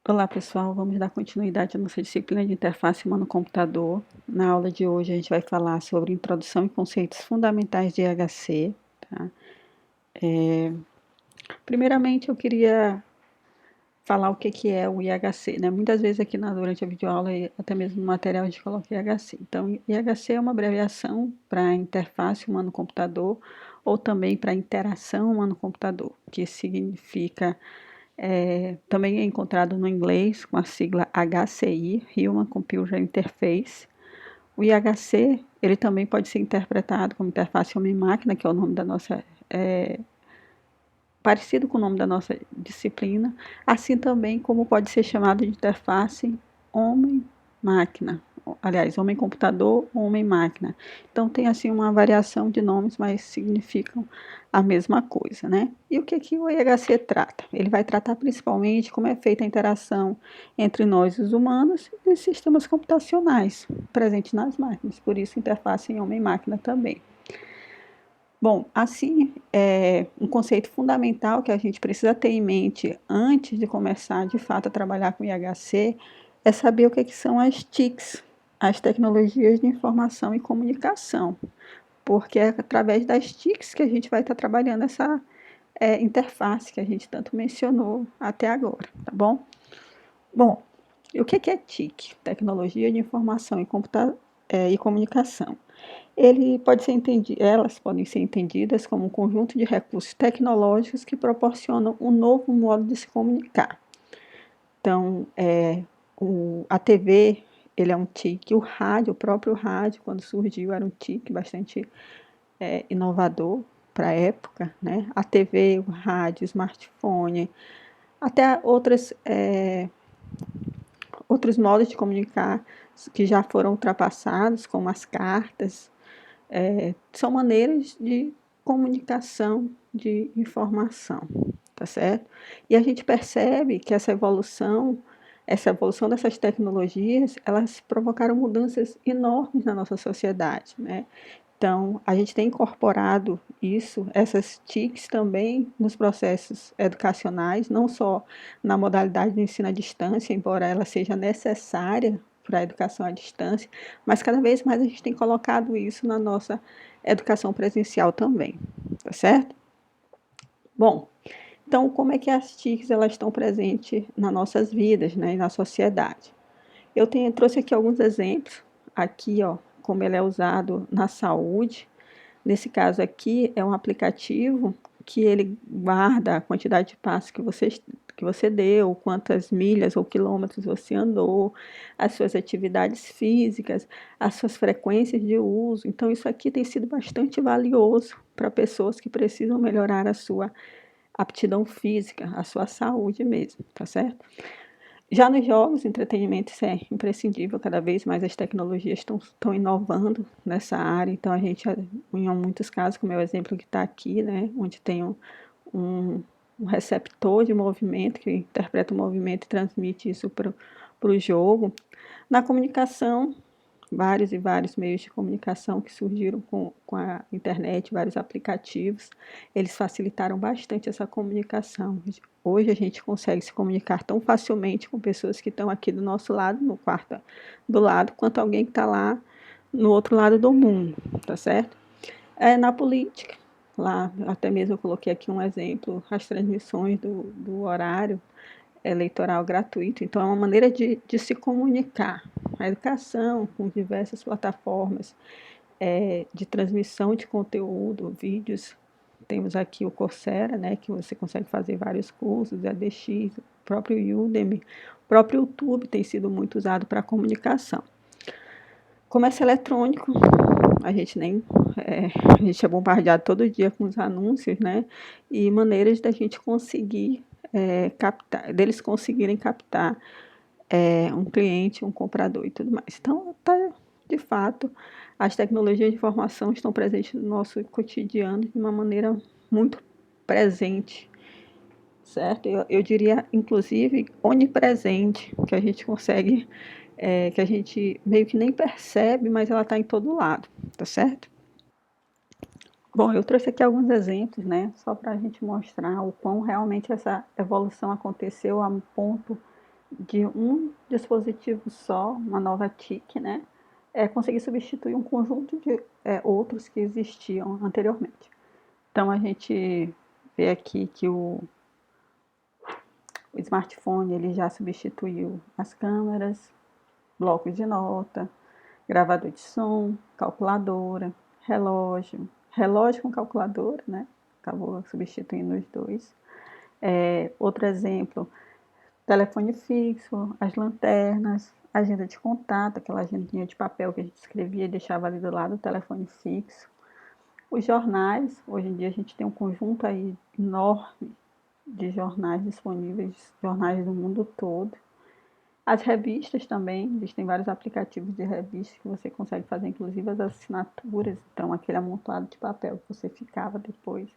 Olá pessoal, vamos dar continuidade à nossa disciplina de interface humano-computador. Na aula de hoje a gente vai falar sobre introdução e conceitos fundamentais de IHC. Tá? Primeiramente eu queria falar o que é o IHC. Né? Muitas vezes aqui durante a videoaula e até mesmo no material a gente coloca IHC. Então IHC é uma abreviação para interface humano-computador ou também para interação humano-computador, que significa também é encontrado no inglês com a sigla HCI, Human Computer Interface. O IHC, ele também pode ser interpretado como interface homem-máquina, que é o nome da nossa, parecido com o nome da nossa disciplina, assim também como pode ser chamado de interface homem-máquina, aliás, homem-computador, homem-máquina. Então tem assim uma variação de nomes, mas significam a mesma coisa, né? E o que o IHC trata? Ele vai tratar principalmente como é feita a interação entre nós, os humanos, e os sistemas computacionais presentes nas máquinas, por isso interface em homem-máquina também. Bom, assim, um conceito fundamental que a gente precisa ter em mente antes de começar, de fato, a trabalhar com IHC é saber o que são as TICs, as tecnologias de informação e comunicação, porque é através das TICs que a gente vai estar trabalhando essa interface que a gente tanto mencionou até agora, tá bom? Bom, e o que é TIC? Tecnologia de Informação e Comunicação. Elas podem ser entendidas como um conjunto de recursos tecnológicos que proporcionam um novo modo de se comunicar. Então, a TV, ele é um TIC, o próprio rádio, quando surgiu, era um TIC bastante inovador para a época, né? A TV, o rádio, o smartphone, até outros modos de comunicar que já foram ultrapassados, como as cartas, são maneiras de comunicação de informação, tá certo? E a gente percebe que essa evolução dessas tecnologias, elas provocaram mudanças enormes na nossa sociedade, né? Então, a gente tem incorporado essas TICs também nos processos educacionais, não só na modalidade de ensino à distância, embora ela seja necessária para a educação à distância, mas cada vez mais a gente tem colocado isso na nossa educação presencial também, tá certo? Bom, então como é que as TICs elas estão presentes nas nossas vidas, né, e na sociedade? Trouxe aqui alguns exemplos, aqui, ó, como ele é usado na saúde. Nesse caso aqui, é um aplicativo que ele guarda a quantidade de passos que você deu, quantas milhas ou quilômetros você andou, as suas atividades físicas, as suas frequências de uso. Então, isso aqui tem sido bastante valioso para pessoas que precisam melhorar a sua aptidão física, a sua saúde mesmo, tá certo? Já nos jogos, entretenimento, isso é imprescindível, cada vez mais as tecnologias estão inovando nessa área, então a gente, em muitos casos, como é o exemplo que está aqui, né, onde tem um, um receptor de movimento que interpreta o movimento e transmite isso para o jogo. Na comunicação, vários e vários meios de comunicação que surgiram com a internet, vários aplicativos, eles facilitaram bastante essa comunicação. Hoje a gente consegue se comunicar tão facilmente com pessoas que estão aqui do nosso lado, no quarto do lado, quanto alguém que está lá no outro lado do mundo, tá certo? Na política, lá até mesmo eu coloquei aqui um exemplo, as transmissões do horário eleitoral gratuito. Então, é uma maneira de se comunicar. A educação, com diversas plataformas de transmissão de conteúdo, vídeos. Temos aqui o Coursera, né, que você consegue fazer vários cursos, EDX, o próprio Udemy, o próprio YouTube tem sido muito usado para comunicação. Comércio eletrônico, a gente nem a gente é bombardeado todo dia com os anúncios, né? E maneiras da gente conseguir captar, deles conseguirem captar um cliente, um comprador e tudo mais. Então, de fato, as tecnologias de informação estão presentes no nosso cotidiano de uma maneira muito presente, certo? Eu diria, inclusive, onipresente, que a gente consegue, que a gente meio que nem percebe, mas ela está em todo lado, tá certo? Bom, eu trouxe aqui alguns exemplos, né, só para a gente mostrar o quão realmente essa evolução aconteceu a um ponto de um dispositivo só, uma nova TIC, né? É conseguir substituir um conjunto de outros que existiam anteriormente. Então a gente vê aqui que o smartphone ele já substituiu as câmeras, blocos de nota, gravador de som, calculadora, relógio com calculadora, né? Acabou substituindo os dois. Outro exemplo, telefone fixo, as lanternas, agenda de contato, aquela agendinha de papel que a gente escrevia e deixava ali do lado do telefone fixo. Os jornais, hoje em dia a gente tem um conjunto aí enorme de jornais disponíveis, jornais do mundo todo. As revistas também, existem vários aplicativos de revistas que você consegue fazer, inclusive as assinaturas, então aquele amontoado de papel que você ficava depois,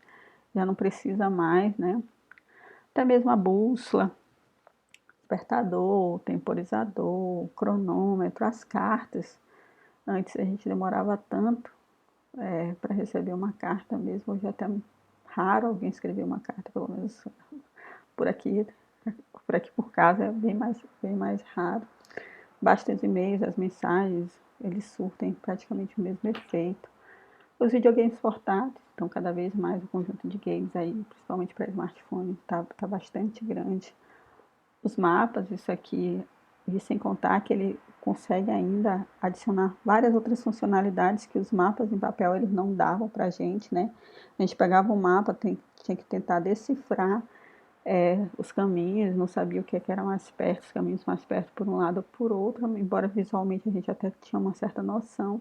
já não precisa mais, né? Até mesmo a bússola, despertador, temporizador, cronômetro, as cartas. Antes a gente demorava tanto para receber uma carta mesmo, hoje é até raro alguém escrever uma carta, pelo menos por aqui, por casa é bem mais raro. Basta os e-mails, as mensagens, eles surtem praticamente o mesmo efeito. Os videogames portáteis, então cada vez mais o conjunto de games aí, principalmente para smartphone, tá bastante grande. Os mapas, isso aqui, e sem contar que ele consegue ainda adicionar várias outras funcionalidades que os mapas em papel eles não davam para a gente, né? A gente pegava o mapa, tinha que tentar decifrar os caminhos, não sabia o que era mais perto, os caminhos mais perto por um lado ou por outro, embora visualmente a gente até tinha uma certa noção.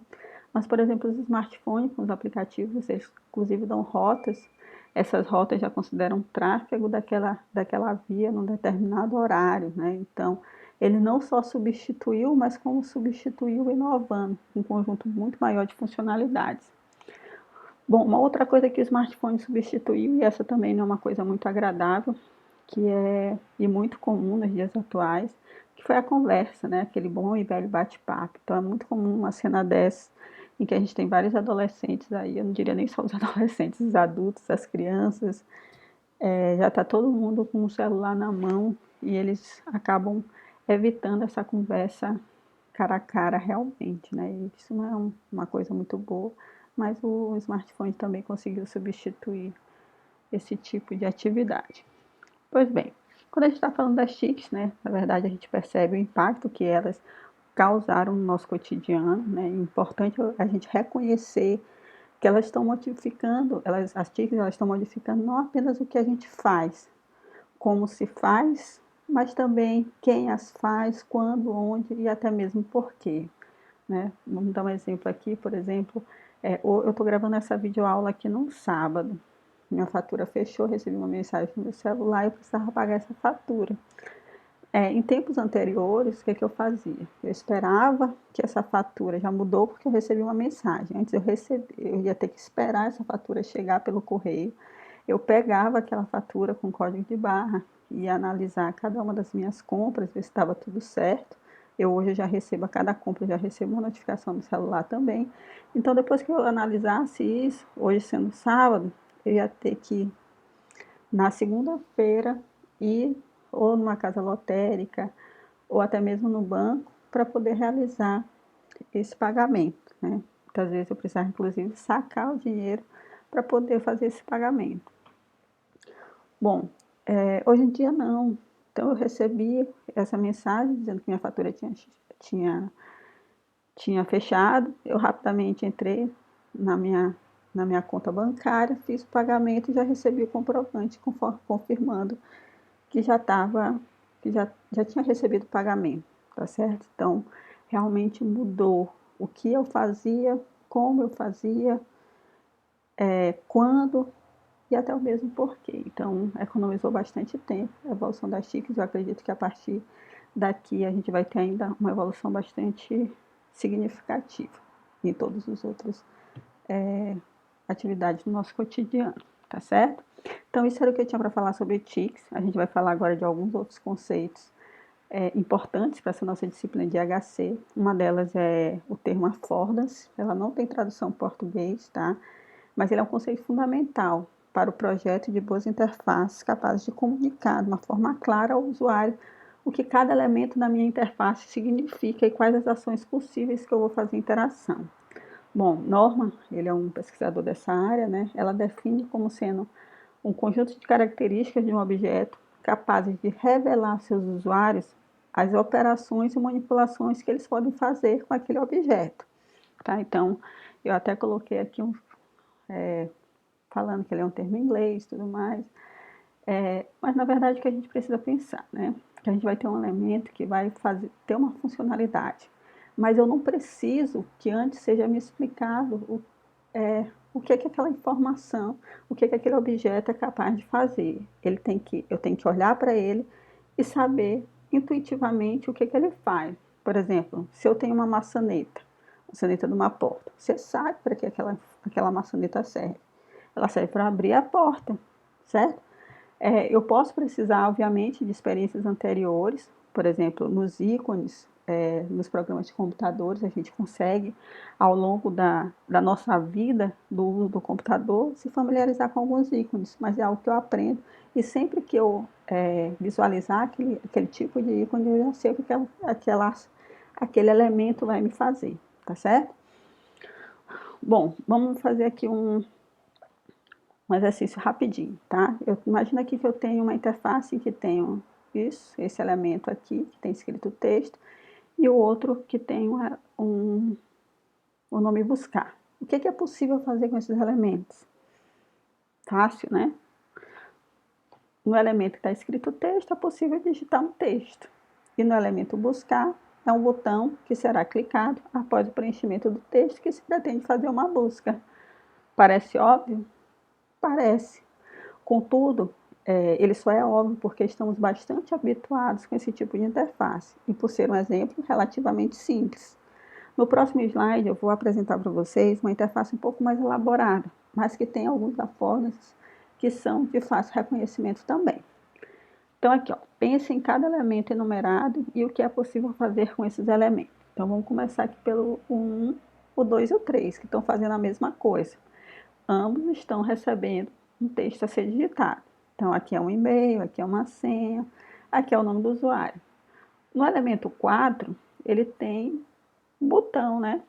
Mas, por exemplo, os smartphones, com os aplicativos, eles inclusive dão rotas, essas rotas já consideram tráfego daquela via num determinado horário, né? Então, ele não só substituiu, mas como substituiu inovando, um conjunto muito maior de funcionalidades. Bom, uma outra coisa que o smartphone substituiu, e essa também não é uma coisa muito agradável, que é e muito comum nos dias atuais, que foi a conversa, né? Aquele bom e velho bate-papo. Então é muito comum uma cena dessa em que a gente tem vários adolescentes aí, eu não diria nem só os adolescentes, os adultos, as crianças, já está todo mundo com o celular na mão e eles acabam evitando essa conversa cara a cara realmente, né? E isso não é uma coisa muito boa, mas o smartphone também conseguiu substituir esse tipo de atividade. Pois bem, quando a gente está falando das TICs, né, na verdade a gente percebe o impacto que elas causaram no nosso cotidiano, né? É importante a gente reconhecer que elas estão modificando, as TICs elas estão modificando não apenas o que a gente faz, como se faz, mas também quem as faz, quando, onde e até mesmo por quê. Né? Vamos dar um exemplo aqui, por exemplo, eu estou gravando essa videoaula aqui num sábado. Minha fatura fechou, recebi uma mensagem no meu celular e eu precisava pagar essa fatura. Em tempos anteriores, o que eu fazia? Eu esperava que essa fatura já mudou porque eu recebi uma mensagem. Antes eu ia ter que esperar essa fatura chegar pelo correio. Eu pegava aquela fatura com código de barra e ia analisar cada uma das minhas compras, ver se estava tudo certo. Eu hoje já recebo, a cada compra eu já recebo uma notificação no celular também. Então, depois que eu analisasse isso, hoje sendo sábado, eu ia ter que, na segunda-feira, ir ou numa casa lotérica, ou até mesmo no banco, para poder realizar esse pagamento. Né? Muitas vezes eu precisava, inclusive, sacar o dinheiro para poder fazer esse pagamento. Bom, hoje em dia não. Então eu recebi essa mensagem dizendo que minha fatura tinha fechado. Eu rapidamente entrei na minha conta bancária, fiz o pagamento e já recebi o comprovante confirmando que já tinha recebido o pagamento, tá certo? Então, realmente mudou o que eu fazia, como eu fazia, quando e até o mesmo porquê. Então, economizou bastante tempo. A evolução das TICs, eu acredito que a partir daqui a gente vai ter ainda uma evolução bastante significativa em todas as outras atividades do nosso cotidiano, tá certo? Então, isso era o que eu tinha para falar sobre TICs. A gente vai falar agora de alguns outros conceitos importantes para essa nossa disciplina de HC. Uma delas é o termo affordance. Ela não tem tradução em português, tá? Mas ele é um conceito fundamental para o projeto de boas interfaces capazes de comunicar de uma forma clara ao usuário o que cada elemento da minha interface significa e quais as ações possíveis que eu vou fazer interação. Bom, Norman, ele é um pesquisador dessa área, né? Ela define como sendo um conjunto de características de um objeto capazes de revelar aos seus usuários as operações e manipulações que eles podem fazer com aquele objeto. Tá? Então, eu até coloquei aqui falando que ele é um termo em inglês e tudo mais, mas na verdade o que a gente precisa pensar, né? Que a gente vai ter um elemento que vai ter uma funcionalidade, mas eu não preciso que antes seja me explicado o que é aquela informação, o que é que aquele objeto é capaz de fazer. Eu tenho que olhar para ele e saber intuitivamente o que é que ele faz. Por exemplo, se eu tenho uma maçaneta de uma porta, você sabe para que aquela maçaneta serve. Ela serve para abrir a porta, certo? Eu posso precisar, obviamente, de experiências anteriores, por exemplo, nos ícones, nos programas de computadores, a gente consegue, ao longo da nossa vida, do uso do computador, se familiarizar com alguns ícones, mas é algo que eu aprendo, e sempre que eu visualizar aquele tipo de ícone, eu já sei o que aquele elemento vai me fazer, tá certo? Bom, vamos fazer aqui um exercício rapidinho, tá? Imagina aqui que eu tenho uma interface que tem esse elemento aqui, que tem escrito texto, e o outro que tem o nome buscar. O que é possível fazer com esses elementos? Fácil, né? No elemento que está escrito texto, é possível digitar um texto. E no elemento buscar, é um botão que será clicado após o preenchimento do texto que se pretende fazer uma busca. Parece óbvio? Parece. Contudo, ele só é óbvio porque estamos bastante habituados com esse tipo de interface e por ser um exemplo relativamente simples. No próximo slide, eu vou apresentar para vocês uma interface um pouco mais elaborada, mas que tem alguns affordances que são de fácil reconhecimento também. Então, aqui, ó, pense em cada elemento enumerado e o que é possível fazer com esses elementos. Então, vamos começar aqui pelo 1, o 2 e o 3, que estão fazendo a mesma coisa. Ambos estão recebendo um texto a ser digitado. Então, aqui é um e-mail, aqui é uma senha, aqui é o nome do usuário. No elemento 4, ele tem um botão, né?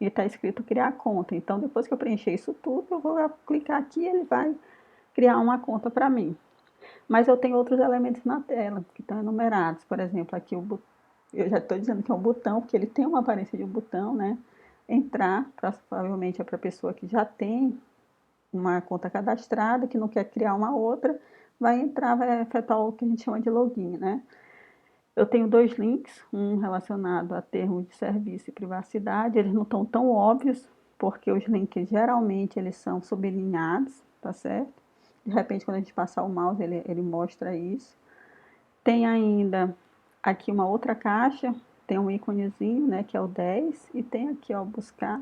E está escrito criar conta. Então, depois que eu preencher isso tudo, eu vou clicar aqui e ele vai criar uma conta para mim. Mas eu tenho outros elementos na tela que estão enumerados. Por exemplo, aqui eu já estou dizendo que é um botão, porque ele tem uma aparência de um botão, né? Entrar, provavelmente é para a pessoa que já tem uma conta cadastrada, que não quer criar uma outra, vai entrar, vai afetar o que a gente chama de login, né? Eu tenho 2 links, um relacionado a termos de serviço e privacidade, eles não estão tão óbvios, porque os links geralmente eles são sublinhados, tá certo? De repente, quando a gente passar o mouse, ele mostra isso. Tem ainda aqui uma outra caixa, tem um íconezinho, né, que é o 10, e tem aqui, ó, buscar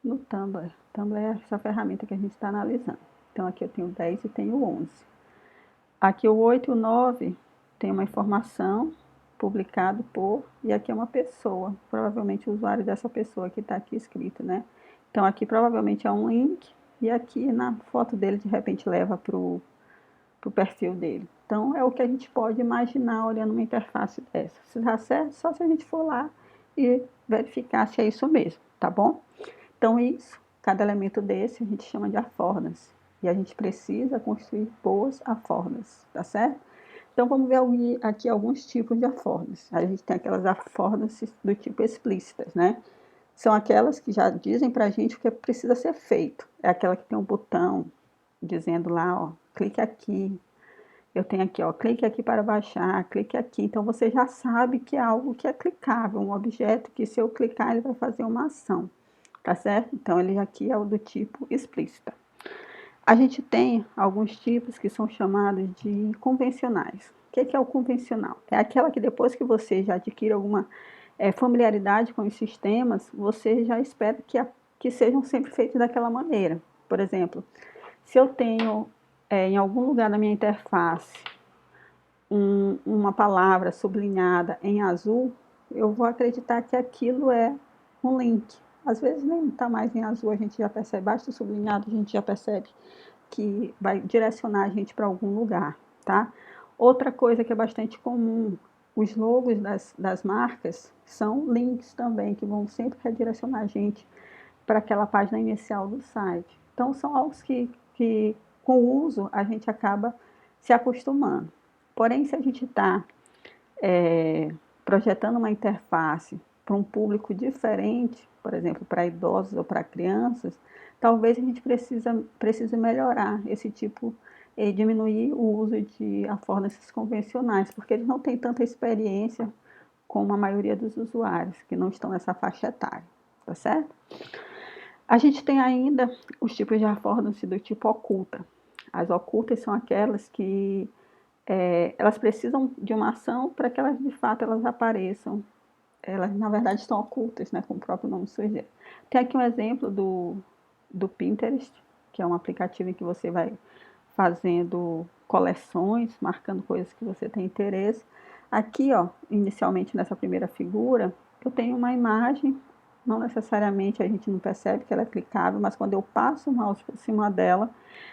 no Tumblr. Tumblr é essa ferramenta que a gente está analisando. Então, aqui eu tenho 10 e tenho 11. Aqui o 8 e o 9 tem uma informação publicado por, e aqui é uma pessoa, provavelmente o usuário dessa pessoa que está aqui escrito, né? Então, aqui provavelmente é um link, e aqui na foto dele, de repente, leva para o perfil dele. Então, é o que a gente pode imaginar olhando uma interface dessa. Se dá certo, só se a gente for lá e verificar se é isso mesmo, tá bom? Então, isso, cada elemento desse a gente chama de affordances. E a gente precisa construir boas affordances, tá certo? Então, vamos ver aqui alguns tipos de affordances. A gente tem aquelas affordances do tipo explícitas, né? São aquelas que já dizem pra gente o que precisa ser feito. É aquela que tem um botão dizendo lá, ó, clique aqui. Eu tenho aqui, ó, clique aqui para baixar, clique aqui. Então, você já sabe que é algo que é clicável, um objeto que se eu clicar ele vai fazer uma ação. Tá certo? Então, ele aqui é o do tipo explícita. A gente tem alguns tipos que são chamados de convencionais. O que é o convencional? É aquela que depois que você já adquire alguma familiaridade com os sistemas, você já espera que sejam sempre feitos daquela maneira. Por exemplo, se eu tenho em algum lugar da minha interface uma palavra sublinhada em azul, eu vou acreditar que aquilo é um link. Às vezes nem está mais em azul, a gente já percebe, basta o sublinhado, a gente já percebe que vai direcionar a gente para algum lugar, tá? Outra coisa que é bastante comum, Os logos das marcas são links também, que vão sempre redirecionar a gente para aquela página inicial do site. Então, são algo que com o uso, a gente acaba se acostumando. Porém, se a gente está projetando uma interface para um público diferente, por exemplo, para idosos ou para crianças, talvez a gente precise melhorar esse tipo, diminuir o uso de affordances convencionais, porque eles não têm tanta experiência como a maioria dos usuários que não estão nessa faixa etária, tá certo? A gente tem ainda os tipos de affordance do tipo oculta. As ocultas são aquelas que elas precisam de uma ação para que elas, de fato, elas apareçam. Elas, na verdade, estão ocultas, né, como o próprio nome sugere. Tem aqui um exemplo do Pinterest, que é um aplicativo em que você vai fazendo coleções, marcando coisas que você tem interesse. Aqui, ó, inicialmente nessa primeira figura, eu tenho uma imagem, não necessariamente a gente não percebe que ela é clicável, mas quando eu passo o mouse por cima dela,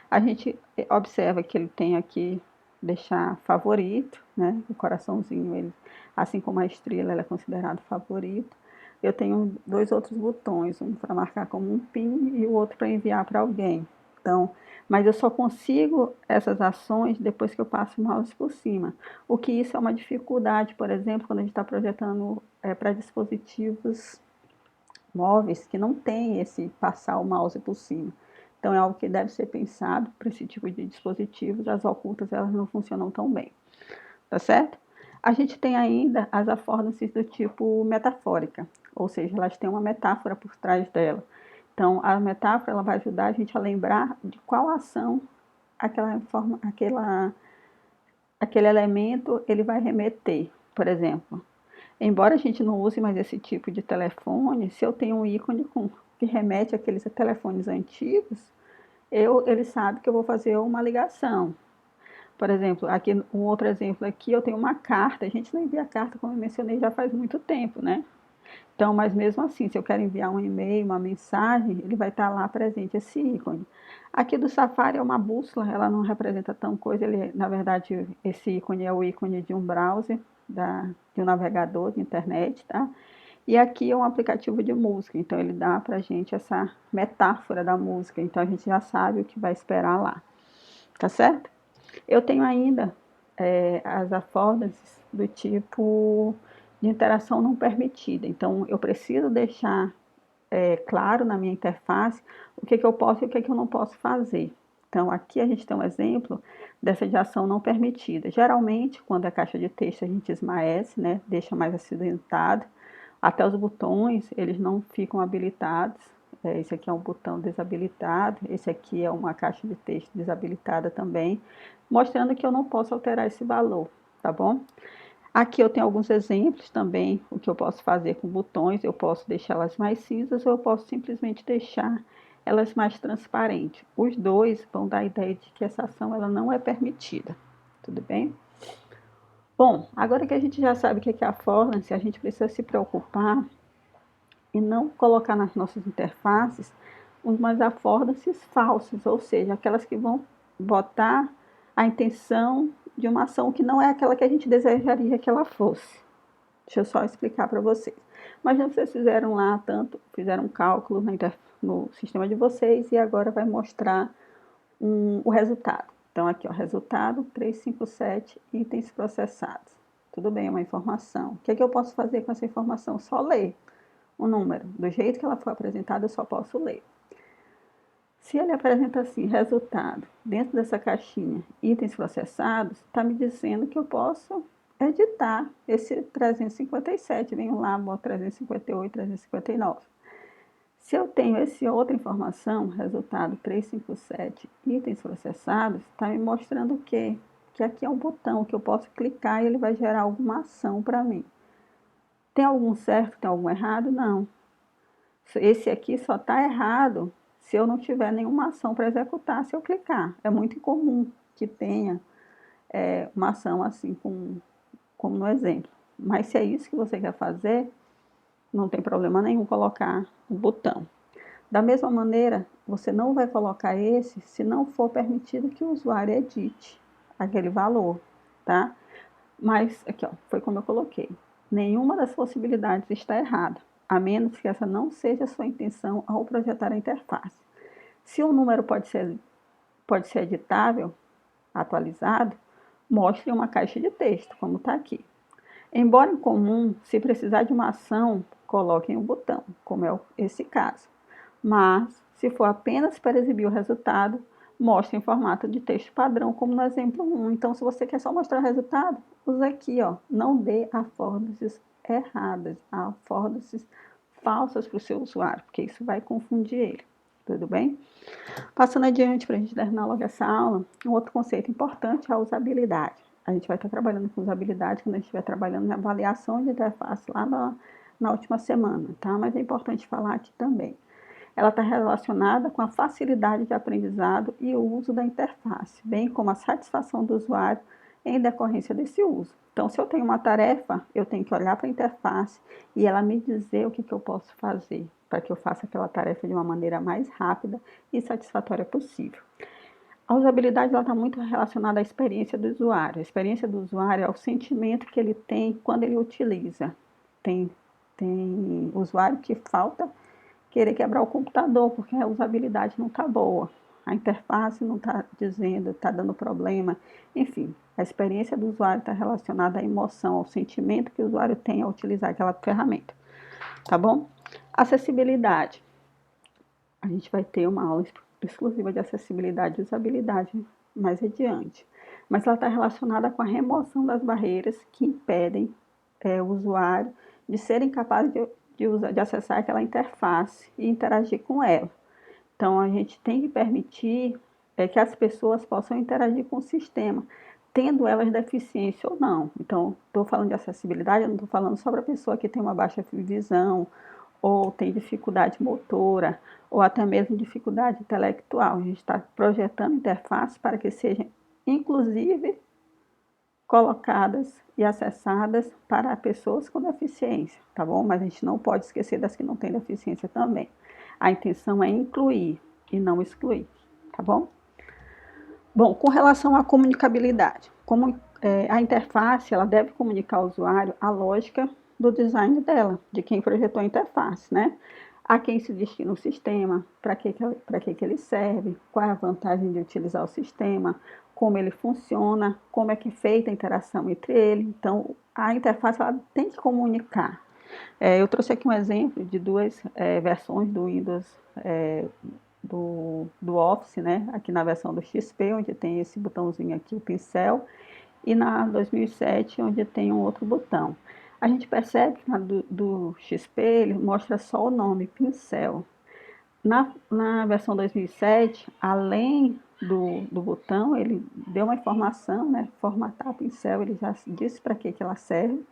a gente observa que ele tem aqui deixar favorito, né? O coraçãozinho, ele, assim como a estrela, ela é considerado favorito. Eu tenho dois outros botões, um para marcar como um pin e o outro para enviar para alguém. Então, mas eu só consigo essas ações depois que eu passo o mouse por cima. O que isso é uma dificuldade, por exemplo, quando a gente está projetando para dispositivos móveis que não tem esse passar o mouse por cima. Então é algo que deve ser pensado para esse tipo de dispositivos. As ocultas elas não funcionam tão bem, tá certo? A gente tem ainda as affordances do tipo metafórica, ou seja, elas têm uma metáfora por trás dela. Então a metáfora ela vai ajudar a gente a lembrar de qual ação aquele elemento ele vai remeter. Por exemplo, embora a gente não use mais esse tipo de telefone, se eu tenho um ícone que remete àqueles telefones antigos, ele sabe que eu vou fazer uma ligação. Por exemplo, aqui um outro exemplo aqui, eu tenho uma carta. A gente não envia carta, como eu mencionei, já faz muito tempo, né? Então, mas mesmo assim, se eu quero enviar um e-mail, uma mensagem, ele vai estar lá presente esse ícone. Aqui do Safari é uma bússola, ela não representa tão coisa, ele, na verdade, esse ícone é o ícone de um browser, de um navegador de internet, tá? E aqui é um aplicativo de música, então ele dá pra gente essa metáfora da música, então a gente já sabe o que vai esperar lá, tá certo? Eu tenho ainda as affordances do tipo de interação não permitida. Então, eu preciso deixar claro na minha interface o que eu posso e o que eu não posso fazer. Então, aqui a gente tem um exemplo dessa de ação não permitida. Geralmente, quando é caixa de texto, a gente esmaece, né? Deixa mais acinzentado. Até os botões, eles não ficam habilitados. Esse aqui é um botão desabilitado, esse aqui é uma caixa de texto desabilitada também, mostrando que eu não posso alterar esse valor, tá bom? Aqui eu tenho alguns exemplos também, o que eu posso fazer com botões, eu posso deixá-las mais cinzas ou eu posso simplesmente deixar elas mais transparentes. Os dois vão dar a ideia de que essa ação ela não é permitida, tudo bem? Bom, agora que a gente já sabe o que é a affordancy, a gente precisa se preocupar e não colocar nas nossas interfaces umas affordances falsas, ou seja, aquelas que vão botar a intenção de uma ação que não é aquela que a gente desejaria que ela fosse. Deixa eu só explicar para vocês. Imagina que vocês fizeram lá fizeram um cálculo no sistema de vocês e agora vai mostrar o resultado. Então, aqui, ó, resultado 357 itens processados. Tudo bem, é uma informação. O que é que eu posso fazer com essa informação? Só ler o número. Do jeito que ela foi apresentada, eu só posso ler. Se ele apresenta assim, resultado, dentro dessa caixinha, itens processados, está me dizendo que eu posso editar esse 357. Venho lá, boto 358, 359. Se eu tenho essa outra informação, resultado 357, itens processados, está me mostrando o quê? Que aqui é um botão que eu posso clicar e ele vai gerar alguma ação para mim. Tem algum certo, tem algum errado? Não. Esse aqui só está errado se eu não tiver nenhuma ação para executar, se eu clicar. É muito incomum que tenha uma ação assim, como no exemplo. Mas se é isso que você quer fazer, não tem problema nenhum colocar o botão. Da mesma maneira, você não vai colocar se não for permitido que o usuário edite aquele valor, tá? Mas, aqui, ó, foi como eu coloquei. Nenhuma das possibilidades está errada, a menos que essa não seja a sua intenção ao projetar a interface. Se um número pode ser editável, atualizado, mostre uma caixa de texto, como está aqui. Embora incomum, se precisar de uma ação, coloque em um botão, como é esse caso. Mas, se for apenas para exibir o resultado, mostre em formato de texto padrão, como no exemplo 1. Então, se você quer só mostrar o resultado, usa aqui, ó. Não dê affordances erradas, affordances falsas para o seu usuário, porque isso vai confundir ele. Tudo bem? Passando adiante para a gente terminar logo essa aula, um outro conceito importante é a usabilidade. A gente vai estar trabalhando com usabilidade quando a gente estiver trabalhando na avaliação de interface lá na última semana, tá? Mas é importante falar aqui também. Ela está relacionada com a facilidade de aprendizado e o uso da interface, bem como a satisfação do usuário em decorrência desse uso. Então, se eu tenho uma tarefa, eu tenho que olhar para a interface e ela me dizer o que eu posso fazer para que eu faça aquela tarefa de uma maneira mais rápida e satisfatória possível. A usabilidade está muito relacionada à experiência do usuário. A experiência do usuário é o sentimento que ele tem quando ele utiliza. Tem usuário que falta querer quebrar o computador porque a usabilidade não está boa. A interface não está dizendo, está dando problema. Enfim, a experiência do usuário está relacionada à emoção, ao sentimento que o usuário tem ao utilizar aquela ferramenta. Tá bom? Acessibilidade. A gente vai ter uma aula exclusiva de acessibilidade e usabilidade mais adiante. Mas ela está relacionada com a remoção das barreiras que impedem o usuário de ser incapaz de acessar aquela interface e interagir com ela. Então, a gente tem que permitir que as pessoas possam interagir com o sistema, tendo elas deficiência ou não. Então, estou falando de acessibilidade, eu não estou falando só para a pessoa que tem uma baixa visão, ou tem dificuldade motora, ou até mesmo dificuldade intelectual. A gente está projetando interfaces para que sejam, inclusive, colocadas e acessadas para pessoas com deficiência, tá bom? Mas a gente não pode esquecer das que não têm deficiência também. A intenção é incluir e não excluir, tá bom? Bom, com relação à comunicabilidade, como a interface ela deve comunicar ao usuário a lógica do design dela, de quem projetou a interface, né? A quem se destina o sistema, para que ele serve, qual é a vantagem de utilizar o sistema, como ele funciona, como é que é feita a interação entre ele. Então, a interface ela tem que comunicar. Eu trouxe aqui um exemplo de duas versões do Windows do Office, né? Aqui na versão do XP, onde tem esse botãozinho aqui, o pincel, e na 2007, onde tem um outro botão. A gente percebe que do XP ele mostra só o nome, pincel. Na versão 2007, além do botão, ele deu uma informação, né? Formatar pincel, ele já disse para que ela serve,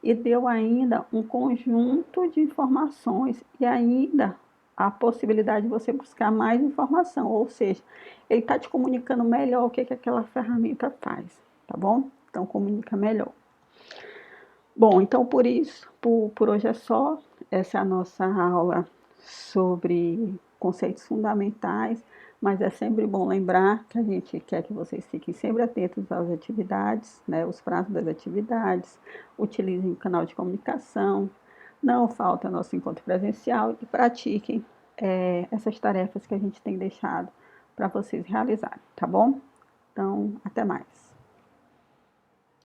e deu ainda um conjunto de informações e ainda a possibilidade de você buscar mais informação, ou seja, ele está te comunicando melhor o que aquela ferramenta faz, tá bom? Então, comunica melhor. Bom, então por hoje é só. Essa é a nossa aula sobre conceitos fundamentais, mas é sempre bom lembrar que a gente quer que vocês fiquem sempre atentos às atividades, né, os prazos das atividades, utilizem o canal de comunicação, não falta nosso encontro presencial e pratiquem essas tarefas que a gente tem deixado para vocês realizarem, tá bom? Então, até mais.